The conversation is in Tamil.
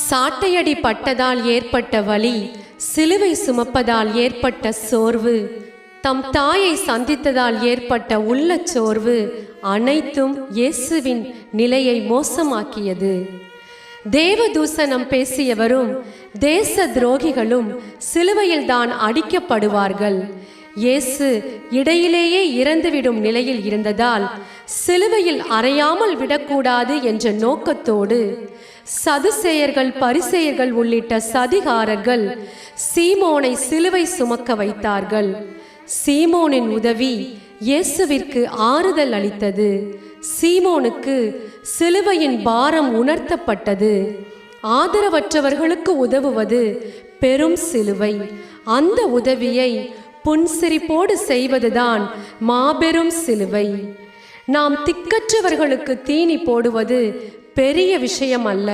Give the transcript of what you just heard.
சாட்டையடி பட்டதால் ஏற்பட்ட வலி, சிலுவை சுமப்பதால் ஏற்பட்ட சோர்வு, தம் தாயை சந்தித்ததால் ஏற்பட்ட உள்ளச் சோர்வு அனைத்தும் இயேசுவின் நிலையை மோசமாக்கியது. தேவதூசணம் பேசியவரும் தேச துரோகிகளும் சிலுவையில் தான் அடிக்கப்படுவார்கள். இயேசு இடையிலேயே இறந்துவிடும் நிலையில் இருந்ததால் சிலுவையில் அறையாமல் விடக்கூடாது என்ற நோக்கத்தோடு சதுசேயர்கள், பரிசேயர்கள் உள்ளிட்ட சதிகாரர்கள் சீமோனை சிலுவை சுமக்க வைத்தார்கள். சீமோனின் உதவி இயேசுவிற்கு ஆறுதல் அளித்தது. சீமோனுக்கு சிலுவையின் பாரம் உணர்த்தப்பட்டது. ஆதரவற்றவர்களுக்கு உதவுவது பெரும் சிலுவை. அந்த உதவியை புன்சிரிப்போடு செய்வதுதான் மாபெரும் சிலுவை. நாம் திக்கற்றவர்களுக்கு தீனி போடுவது பெரிய விஷயம் அல்ல.